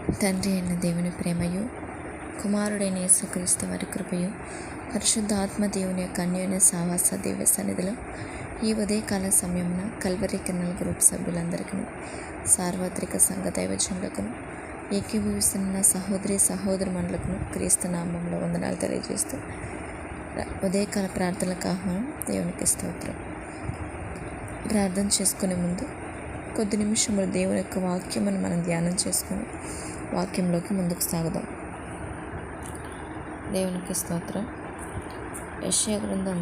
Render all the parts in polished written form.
తండ్రి అయిన దేవుని ప్రేమయు, కుమారుడైన యేసుక్రీస్తు వారి కృపయు, పరిశుద్ధాత్మ దేవుని యొక్క అన్యోన్య సావాస దివ్య సన్నిధిలో ఈ ఉదయకాల సమయమున కల్వరి కిన్నెల గ్రూప్ సభ్యులందరికీ, సార్వత్రిక సంఘ దైవజనులకును, ఏకీభవిస్తున్న సహోదరి సహోదరుమణులకును క్రీస్తు నామంలో వందనాలు తెలియజేస్తూ ఉదయకాల ప్రార్థనలకు ఆహ్వానం. దేవునికి స్తోత్రం. ప్రార్థన చేసుకునే ముందు కొద్ది నిమిషములు దేవుని యొక్క వాక్యమును మనం ధ్యానం చేసుకొని వాక్యంలోకి ముందుకు సాగుదాం. దేవునికి స్తోత్రం. యెషయా గ్రంథం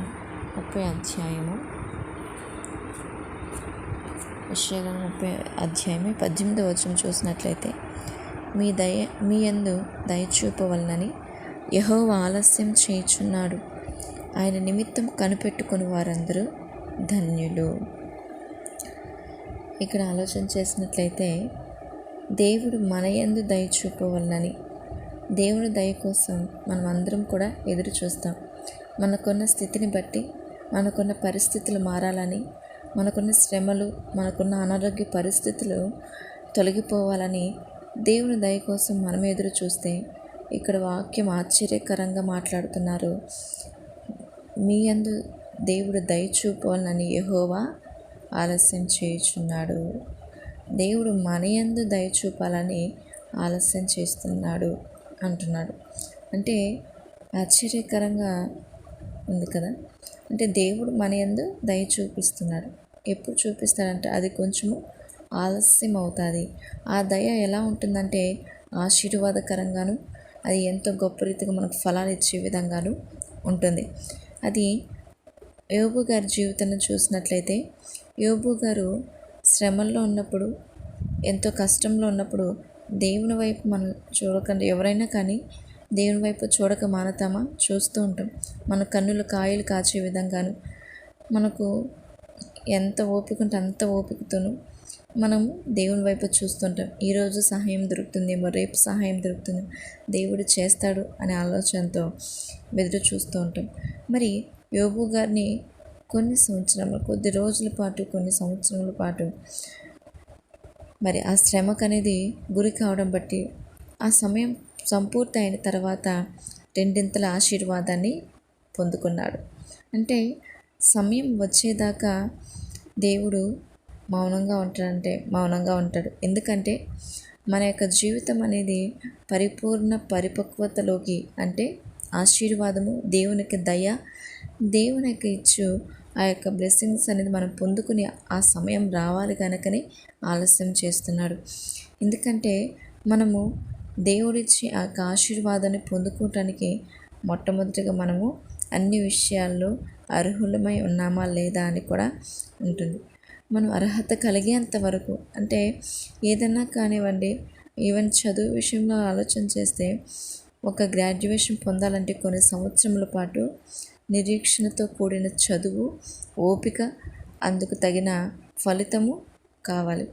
30 అధ్యాయము 18వ వచనం చూసినట్లయితే, మీ యందు దయచూపవలనని యెహోవా ఆలస్యం చేయుచున్నాడు, ఆయన నిమిత్తం కనిపెట్టుకుని వారందరూ ధన్యులు. ఇక్కడ ఆలోచన చేసినట్లయితే, దేవుడు మన యందు దయ చూపవలనని, దేవుని దయ కోసం మనం అందరం కూడా ఎదురు చూస్తాం. మనకున్న స్థితిని బట్టి, మనకున్న పరిస్థితులు మారాలని, మనకున్న శ్రమలు, మనకున్న అనారోగ్య పరిస్థితులు తొలగిపోవాలని దేవుని దయ కోసం మనం ఎదురు చూస్తే, ఇక్కడ వాక్యం ఆశ్చర్యకరంగా మాట్లాడుతున్నారు. మీ యందు దేవుడు దయ చూపవాలని యెహోవా ఆలస్యం చేయుచున్నాడు. దేవుడు మన యందు దయ చూపాలని ఆలస్యం చేస్తున్నాడు అంటున్నాడు. అంటే ఆశ్చర్యకరంగా ఉంది కదా. అంటే దేవుడు మన యందు దయ చూపిస్తున్నాడు. ఎప్పుడు చూపిస్తాడంటే అది కొంచెము ఆలస్యం అవుతుంది. ఆ దయ ఎలా ఉంటుందంటే ఆశీర్వాదకరంగాను, అది ఎంతో గొప్ప రీతిగా మనకు ఫలాలు ఇచ్చే విధంగాను ఉంటుంది. అది యోబు గారి జీవితాన్ని చూసినట్లయితే, యోబు గారు శ్రమల్లో ఉన్నప్పుడు, ఎంతో కష్టంలో ఉన్నప్పుడు దేవుని వైపు మనం చూడకుండా, ఎవరైనా కానీ దేవుని వైపు చూడక మానతామా? చూస్తూ ఉంటాం. మన కన్నులు కాయలు కాచే విధంగాను, మనకు ఎంత ఓపిక ఉంటే అంత ఓపికతోనూ మనము దేవుని వైపు చూస్తుంటాం. ఈరోజు సహాయం దొరుకుతుందేమో, రేపు సహాయం దొరుకుతుందేమో, దేవుడు చేస్తాడు అనే ఆలోచనతో ఎదురు చూస్తూ ఉంటాం. మరి యోబు గారిని కొన్ని సంవత్సరముల పాటు మరి ఆ శ్రమకు అనేది గురి కావడం బట్టి, ఆ సమయం సంపూర్తి అయిన తర్వాత రెండింతల ఆశీర్వాదాన్ని పొందుకున్నాడు. అంటే సమయం వచ్చేదాకా దేవుడు మౌనంగా ఉంటాడు. ఎందుకంటే మన యొక్క జీవితం అనేది పరిపూర్ణ పరిపక్వతలోకి, అంటే ఆశీర్వాదము, దేవునికి దయ, దేవుని యొక్క ఇచ్చు, ఆ యొక్క బ్లెస్సింగ్స్ అనేది మనం పొందుకుని ఆ సమయం రావాలి కనుకనే ఆలస్యం చేస్తున్నాడు. ఎందుకంటే మనము దేవుడిచ్చి ఆ యొక్క ఆశీర్వాదాన్ని పొందుకోవటానికి మొట్టమొదటిగా మనము అన్ని విషయాల్లో అర్హులమై ఉన్నామా లేదా అని కూడా ఉంటుంది. మనం అర్హత కలిగేంత వరకు, అంటే ఏదన్నా కానివ్వండి, ఈవెన్ చదువు విషయంలో ఆలోచన చేస్తే, ఒక గ్రాడ్యుయేషన్ పొందాలంటే కొన్ని సంవత్సరముల పాటు నిరీక్షణతో కూడిన చదువు, ఓపిక, అందుకు తగిన ఫలితము కావాలి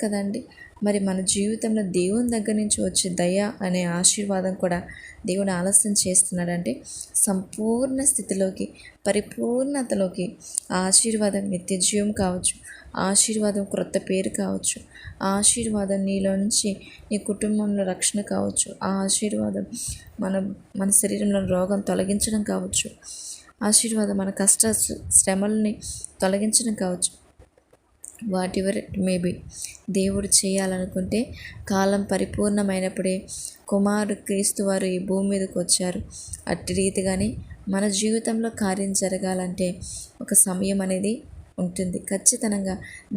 కదండి. మరి మన జీవితంలో దేవుని దగ్గర నుంచి వచ్చే దయ అనే ఆశీర్వాదం కూడా దేవుడు ఆలస్యం చేస్తున్నాడంటే, సంపూర్ణ స్థితిలోకి, పరిపూర్ణతలోకి ఆ ఆశీర్వాదం నిత్య జీవం కావచ్చు, ఆశీర్వాదం క్రొత్త పేరు కావచ్చు, ఆశీర్వాదం నీలో నుంచి నీ కుటుంబంలో రక్షణ కావచ్చు, ఆ ఆశీర్వాదం మన శరీరంలో రోగం తొలగించడం కావచ్చు, ఆశీర్వాదం మన కష్ట శ్రమల్ని తొలగించడం కావచ్చు. వాట్ ఎవర్ ఇట్ మేబీ, దేవుడు చేయాలనుకుంటే కాలం పరిపూర్ణమైనప్పుడే కుమారుడు క్రీస్తు వారు ఈ భూమి మీదకి వచ్చారు. అట్టి రీతిగానే మన జీవితంలో కార్యం జరగాలంటే ఒక సమయం అనేది ఉంటుంది. ఖచ్చితంగా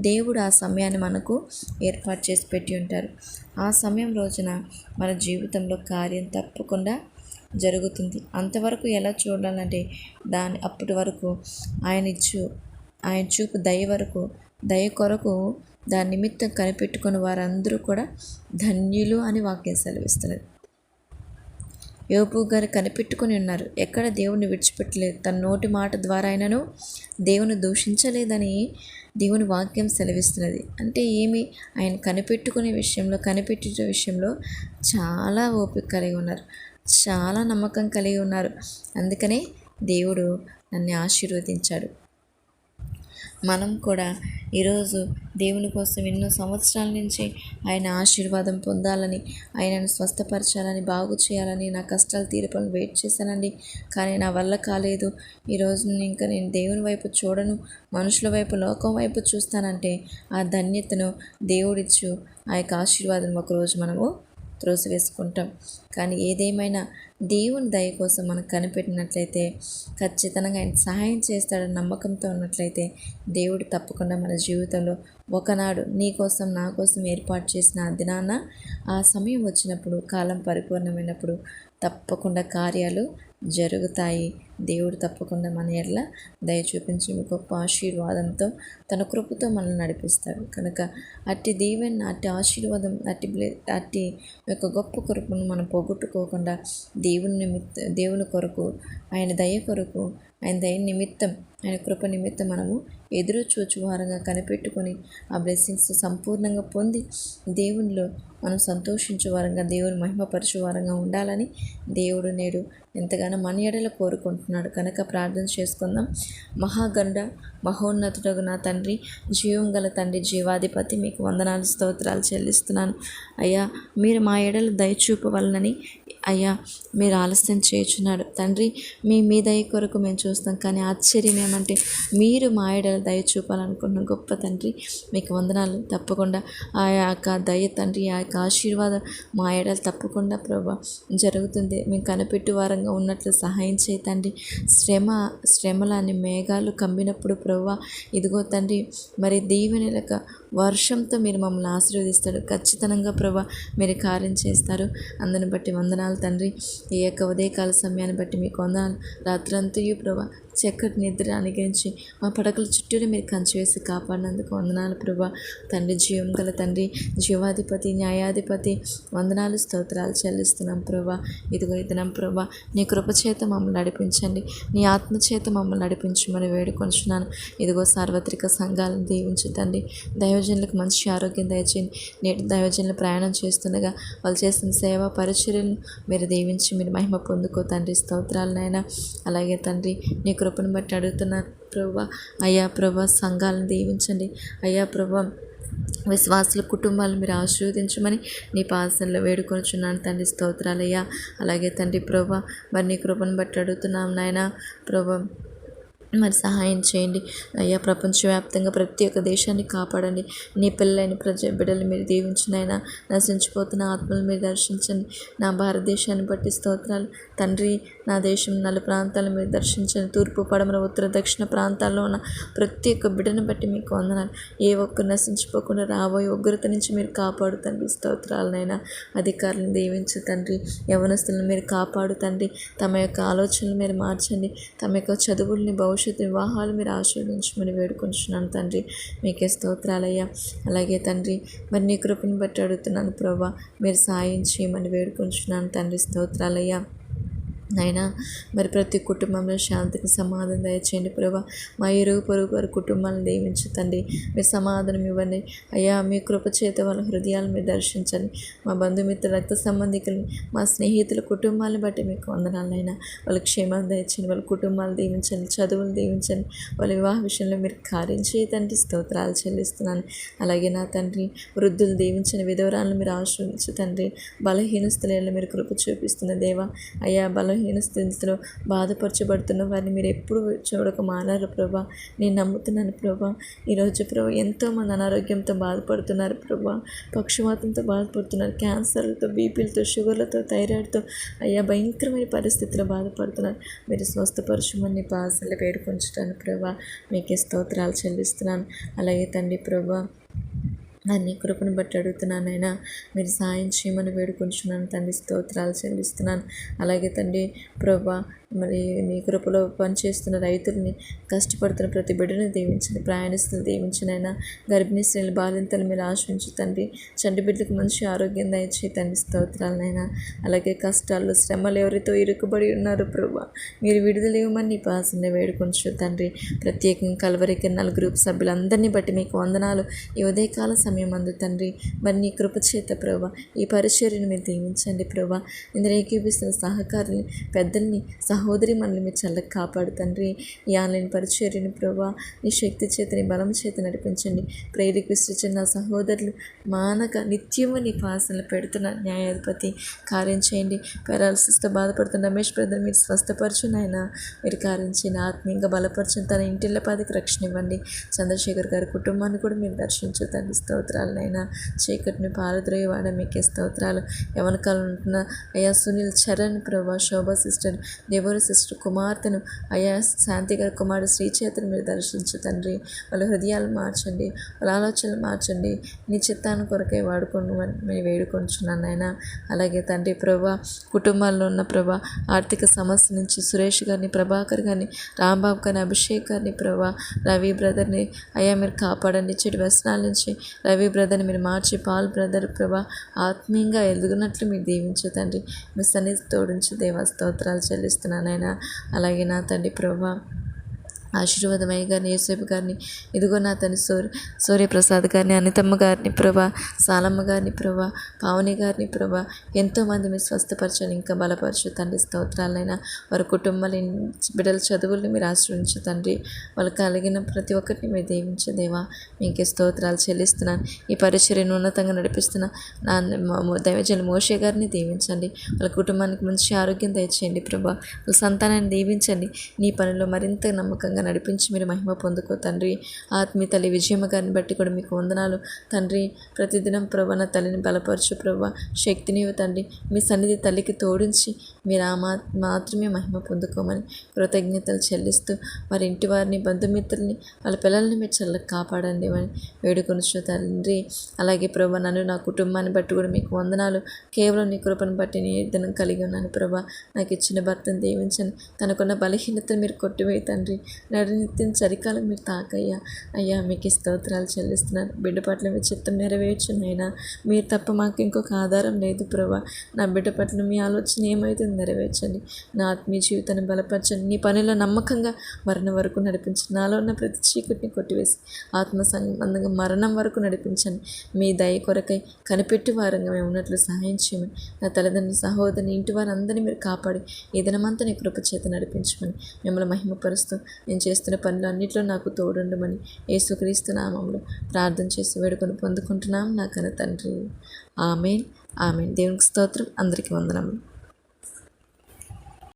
దేవుడు ఆ సమయాన్ని మనకు ఏర్పాటు చేసి పెట్టి ఉంటారు. ఆ సమయం రోజున మన జీవితంలో కార్యం తప్పకుండా జరుగుతుంది. అంతవరకు ఎలా చూడాలంటే, అప్పటి వరకు ఆయన చూపు దయ కొరకు దాని నిమిత్తం కనిపెట్టుకుని వారందరూ కూడా ధన్యులు అని వాక్యం సెలవిస్తున్నది. యోబు గారు కనిపెట్టుకుని ఉన్నారు. ఎక్కడ దేవుని విడిచిపెట్టలేదు. తన నోటి మాట ద్వారా అయినను దేవుని దూషించలేదని దేవుని వాక్యం సెలవిస్తున్నది. అంటే ఆయన కనిపెట్టే విషయంలో చాలా ఓపిక కలిగి ఉన్నారు, చాలా నమ్మకం కలిగి ఉన్నారు. అందుకనే దేవుడు నన్ను ఆశీర్వదించాడు. మనం కూడా ఈరోజు దేవుని కోసం ఎన్నో సంవత్సరాల నుంచి ఆయన ఆశీర్వాదం పొందాలని, ఆయనను స్వస్థపరచాలని, బాగు చేయాలని, నా కష్టాలు తీర్పాలని వెయిట్ చేశానండి. కానీ నా వల్ల కాలేదు. ఈరోజు ఇంకా నేను దేవుని వైపు చూడను, మనుషుల వైపు, లోకం వైపు చూస్తానంటే ఆ ధన్యతను దేవుడిచ్చు ఆ యొక్క ఆశీర్వాదం ఒకరోజు మనము త్రోసివేసుకుంటాం. కానీ ఏదేమైనా దేవుని దయ కోసం మనం కనిపెట్టినట్లయితే ఖచ్చితంగా ఆయన సహాయం చేస్తాడని నమ్మకంతో ఉన్నట్లయితే దేవుడు తప్పకుండా మన జీవితంలో ఒకనాడు నీ కోసం నా కోసం ఏర్పాటు చేసిన ఆ దినాన ఆ సమయం వచ్చినప్పుడు, కాలం పరిపూర్ణమైనప్పుడు తప్పకుండా కార్యాలు జరుగుతాయి. దేవుడు తప్పకుండా మన ఎడల దయ చూపించి గొప్ప ఆశీర్వాదంతో తన కృపతో మనల్ని నడిపిస్తాడు. కనుక అట్టి దీవెన, అట్టి ఆశీర్వాదం, అట్టి యొక్క గొప్ప కృపను మనం పోగొట్టుకోకుండా దేవుని కొరకు, ఆయన దయ కొరకు, ఆయన దయ నిమిత్తం, ఆయన కృప నిమిత్తం మనము ఎదురు చూచు వారంగా కనిపెట్టుకొని ఆ బ్లెస్సింగ్స్ సంపూర్ణంగా పొంది దేవునిలో మనం సంతోషించే వారంగా, దేవుని మహిమపరచు వారంగా ఉండాలని దేవుడు నేడు ఎంతగానో మన ఎడల కోరుకుంటున్నాడు. కనుక ప్రార్థన చేసుకుందాం. మహాగండ మహోన్నతుడగు నా తండ్రి, జీవం గల తండ్రి, జీవాధిపతి, మీకు వందనాలు, స్తోత్రాలు చెల్లిస్తున్నాను. అయ్యా, మీరు మా ఎడల దయ చూపవలనని అయ్యా మీరు ఆలస్యం చేయుచున్నాడు తండ్రి. మీ దయ కొరకు మేము చూస్తాం, కానీ ఆశ్చర్యం ఏమంటే మీరు మా ఎడల దయ చూపాలనుకున్న గొప్ప తండ్రి, మీకు వందనాలు. తప్పకుండా ఆ యొక్క దయ తండ్రి, ఆ యొక్క ఆశీర్వాదం మా ఎడల తప్పకుండా ప్రభా జరుగుతుంది. మేము కనిపెట్టు వారంగా ఉన్నట్లు సహాయం చేయి తండ్రి. శ్రమలని మేఘాలు కమ్మినప్పుడు ప్రభా ఇదిగో తండ్రి, మరి దీవెనలక వర్షంతో మీరు మమ్మల్ని ఆశీర్వదిస్తాడు. ఖచ్చితంగా ప్రభా మీరు కార్యం చేస్తారు. అందరిని బట్టి వందనాలు తండ్రి. ఈ యొక్క ఉదయకాల సమయాన్ని బట్టి మీకు వందనాలు. రాత్రంతయు ప్రభా చక్కటి నిద్ర అనుగ్రహించి మా పడకల చుట్టూరే మీరు కంచి వేసి కాపాడినందుకు వందనాలు ప్రభా తండ్రి. జీవం గల తండ్రి, జీవాధిపతి, న్యాయాధిపతి, వందనాలు, స్తోత్రాలు చెల్లిస్తున్నాం ప్రభా. ఇదిగో ఇదినం ప్రభా నీ కృపచేత మమ్మల్ని నడిపించండి, నీ ఆత్మచేత మమ్మల్ని నడిపించమని వేడుకొంచున్నాను. ఇదిగో సార్వత్రిక సంఘాలను దీవించు తండ్రి. దైవజనులకు మంచి ఆరోగ్యం దయచేయండి. నేటి దైవజనులు ప్రయాణం చేస్తుండగా వాళ్ళు చేస్తున్న సేవా పరిచర్యలను మీరు దీవించి మీరు మహిమ పొందుకో తండ్రి. స్తోత్రాలనైనా అలాగే తండ్రి నీ కృపను బట్టి అడుగుతున్నాను ప్రభా. అయ్యా ప్రభా సంఘాలను దీవించండి. అయ్యా ప్రభా విశ్వాసుల కుటుంబాలను మీరు ఆశీర్వదించమని నీ పాసనలో వేడుకొనిచున్నాను తండ్రి. స్తోత్రాలయ్యా. అలాగే తండ్రి ప్రభా మరి నీ కృపను బట్టి అడుగుతున్నాం నాయన ప్రభా. మరి సహాయం చేయండి అయ్యా. ప్రపంచవ్యాప్తంగా ప్రతి ఒక్క దేశాన్ని కాపాడండి. నీ పిల్లలైన బిడ్డలు మీరు దీవించినైనా నశించిపోతున్న ఆత్మలు మీరు దర్శించండి. నా భారతదేశాన్ని బట్టి స్తోత్రాలు తండ్రి. నా దేశం నలు ప్రాంతాలను మీరు దర్శించండి. తూర్పు, పడమర, ఉత్తర, దక్షిణ ప్రాంతాల్లో ఉన్న ప్రతి ఒక్క బిడ్డను బట్టి మీకు వందనాలు. ఏ ఒక్కరు నశించిపోకుండా రాబోయే ఉగ్రత నుంచి మీరు కాపాడు తండ్రి. స్తోత్రాలనైనా అధికారులను దీవించు తండ్రి. యవనస్తులను మీరు కాపాడు తండ్రి. తమ యొక్క ఆలోచనలు మీరు మార్చండి. తమ యొక్క చదువుల్ని, భవిష్యత్తు, వివాహాలు మీరు ఆశీర్వదించమని వేడుకుంటున్నాను తండ్రి. మీకే స్తోత్రాలయ్యా. అలాగే తండ్రి మరి నీ కృపను బట్టి అడుగుతున్నాను ప్రభా మీరు సాయం చేయమని వేడుకుంటున్నాను తండ్రి. స్తోత్రాలయ్యా. అయినా మరి ప్రతి కుటుంబంలో శాంతికి సమాధానం దయచేయండి ప్రభా. మా ఇరుగు పొరుగు వారి కుటుంబాలను దీవించు తండ్రి. మీరు సమాధానం ఇవ్వండి అయ్యా. మీ కృప చేత వాళ్ళ హృదయాలను మీరు దర్శించండి. మా బంధుమిత్రులు, రక్త సంబంధికులు, మా స్నేహితుల కుటుంబాలను బట్టి మీకు వందనాలైనా వాళ్ళ క్షేమాన్ని దయచేయండి. వాళ్ళ కుటుంబాలు దీవించండి, చదువులు దీవించండి. వాళ్ళ వివాహ విషయంలో మీరు కార్యం చేయతండి. స్తోత్రాలు చెల్లిస్తున్నాను. అలాగే నా తండ్రి వృద్ధులు దీవించండి. విధవరాలను మీరు ఆశ్రయించు తండ్రి. బలహీన స్థలంలో మీరు కృప చూపిస్తున్న దేవా అయ్యా. బలహీన స్థితిలో బాధపరచబడుతున్న వారిని మీరు ఎప్పుడు చూడక మానారు ప్రభా. నేను నమ్ముతున్నాను ప్రభా. ఈరోజు ప్రభా ఎంతోమంది అనారోగ్యంతో బాధపడుతున్నారు ప్రభా. పక్షవాతంతో బాధపడుతున్నారు, క్యాన్సర్లతో, బీపీలతో, షుగర్లతో, థైరాయిడ్తో అయ్యా భయంకరమైన పరిస్థితిలో బాధపడుతున్నారు. మీరు స్వస్థపరచమని పాసలు వేడుకొంచుతాను ప్రభా. మీకే స్తోత్రాలు చెల్లిస్తున్నాను. అలాగే తండ్రి ప్రభా నీ కృపను బట్టి అడుగుతున్నానైనా మీరు సాయం చేయమని వేడుకుంటున్నాను తండ్రి. స్తోత్రాలు చెల్లిస్తున్నాను. అలాగే తండ్రి ప్రభా మరి నీ కృపలో పనిచేస్తున్న రైతుల్ని, కష్టపడుతున్న ప్రతి బిడ్డను దీవించండి. ప్రయాణిస్తులు దీవించినైనా గర్భిణీ స్త్రీలు, బాలింతలు మీరు ఆశ్రయించు తండ్రి. చంటి బిడ్డలకు మంచి ఆరోగ్యం దయచేయి తండ్రి. స్తోత్రాలనైనా అలాగే కష్టాలు, శ్రమలు ఎవరితో ఇరుకుబడి ఉన్నారు ప్రభా మీరు విడుదల ఇవ్వమని నీ పాసన వేడుకొంచు తండ్రి. ప్రత్యేకంగా కల్వరి కిరణాల గ్రూప్ సభ్యులందరినీ బట్టి మీకు వందనాలు. ఈ ఉదయకాల సమయం అందు తండ్రి మరి నీ కృప చేత ప్రభా ఈ పరిచర్యను మీరు దీవించండి ప్రభా. ఇందులో ఏకీపిస్తున్న సహకారుని, పెద్దల్ని, సహోదరి మనల్ని మీరు చల్లగా కాపాడు తండ్రి. ఈ ఆన్లైన్ పరిచర్యను ప్రభా నీ శక్తి చేత నీ బలం చేత నడిపించండి. ప్రేయర్ రిక్వెస్ట్ ఇచ్చిన నా సహోదరులు మానక నిత్యము నీ పాసనలు పెడుతున్న న్యాయాధిపతి కార్యం చేయండి. పారాలసిస్తో బాధపడుతున్న రమేష్ బ్రదర్ మీరు స్వస్థపరచు నాయన. మీరు కార్యం చేయండి. ఆత్మీయంగా బలపరచు. తన ఇంటిళ్ళ పాదికి రక్షణ ఇవ్వండి. చంద్రశేఖర్ గారి కుటుంబాన్ని కూడా మీరు దర్శించు తండ్రి. స్తోత్రాలు నైనా. చీకటిని పారద్రోయవాడ మీకే స్తోత్రాలు. యవనకాలం ఉంటున్న అయ్యా సునీల్ చరణ్ ప్రభా, శోభా సిస్టర్, దేవర సిస్టర్ కుమార్తెను అయ్యా శాంతి గారి కుమారుడు శ్రీచేతను మీరు దర్శించు తండ్రి. వాళ్ళ హృదయాలు మార్చండి, వాళ్ళ ఆలోచనలు మార్చండి. నీ చిత్తాన్ని కొరకే వాడుకోండి మేము వేడుకొంచున్నాను నాయన. అలాగే తండ్రి ప్రభా కుటుంబాల్లో ఉన్న ప్రభా ఆర్థిక సమస్య నుంచి సురేష్ గారిని, ప్రభాకర్ గారిని, రాంబాబు గారిని, అభిషేక్ గారిని ప్రభా, రవి బ్రదర్ని అయ్యా మీరు కాపాడండి. చెడు వ్యసనాల నుంచి రవి బ్రదర్ని మీరు మార్చి పాల్ బ్రదర్ ప్రభా ఆత్మీయంగా ఎదుగునట్లు మీరు దీవించు తండ్రి. మీ సన్నిధి తోడించి దేవా స్తోత్రాలు చెల్లిస్తున్నానైనా. అలాగే నా తండ్రి ప్రభా ఆశీర్వాదమయ్య గారిని, యేసేపు గారిని, ఇదిగో నా తన సూర్యప్రసాద్ గారిని, అనితమ్మ గారిని ప్రభా, సాలమ్మ గారిని ప్రభా, పావని గారిని ప్రభా, ఎంతోమంది మీరు స్వస్థపరచని ఇంకా బలపరచు తండ్రి. స్తోత్రాలైనా వారి కుటుంబాల బిడ్డల చదువుల్ని మీరు ఆశ్రయించు తండ్రి. వాళ్ళకి కలిగిన ప్రతి ఒక్కరిని మీరు దీవించు దేవా. మీకే స్తోత్రాలు చెల్లిస్తున్నాను. ఈ పరిచర్యను ఉన్నతంగా నడిపిస్తున్న నా దైవజనులు మోషే గారిని దీవించండి. వాళ్ళ కుటుంబానికి మంచి ఆరోగ్యం దయచేయండి ప్రభా. సంతానాన్ని దీవించండి. నీ పనిలో మరింత నమ్మకంగా నడిపించి మీరు మహిమ పొందుకో తండ్రి. ఆత్మీయ తల్లి విజయమ్మ గారిని బట్టి కూడా మీకు వందనాలు తండ్రి. ప్రతిదినం ప్రభా నా తల్లిని బలపరచు ప్రభా, శక్తినివ్వు తండ్రి. మీ సన్నిధి తల్లికి తోడించి మీరు మాత్రమే మహిమ పొందుకోమని కృతజ్ఞతలు చెల్లిస్తూ వారి ఇంటి వారిని, బంధుమిత్రుల్ని, వాళ్ళ పిల్లల్ని మీరు చల్లగా కాపాడండి అని వేడుకొనుచు తండ్రి. అలాగే ప్రభా నన్ను, నా కుటుంబాన్ని బట్టి కూడా మీకు వందనాలు. కేవలం నీ కృపను బట్టి నీ దినం కలిగి ఉన్నాను ప్రభా. నాకు ఇచ్చిన భర్తను దీవించండి. తనకున్న బలహీనతను మీరు కొట్టివేయి తండ్రి. నడినిత్యం చరికాలం మీరు తాకయ్యా. అయ్యా మీకు స్తోత్రాలు చెల్లిస్తున్నాను. బిడ్డ పట్ల మీ చిత్తం నెరవేర్చునైనా. మీరు తప్ప మాకు ఇంకొక ఆధారం లేదు ప్రభా. నా బిడ్డ పట్ల మీ ఆలోచన ఏమైతుంది నెరవేర్చండి. నా ఆత్మీయ జీవితాన్ని బలపరచండి. నీ పనిలో నమ్మకంగా మరణం వరకు నడిపించండి. నాలో ఉన్న ప్రతి చీకటిని కొట్టివేసి ఆత్మ సంబంధంగా మరణం వరకు నడిపించండి. మీ దయ కొరకై కనిపెట్టి వారంగా మేము ఉన్నట్లు సహాయం చేయమని, నా తల్లిదండ్రుల సహోదరుని ఇంటి వారందరినీ మీరు కాపాడి ఈ దినమంతా నీ కృప చేత నడిపించమని మిమ్మల్ని మహిమపరుస్తూ నేను చేస్తున్న పనులు అన్నింటిలో నాకు తోడుండమని యేసుక్రీస్తు నామములో ప్రార్థన చేసి వేడుకొని పొందుకుంటున్నాం నా కన్న తండ్రి. ఆమేన్ ఆమేన్. దేవునికి స్తోత్రం. అందరికీ వందనములు.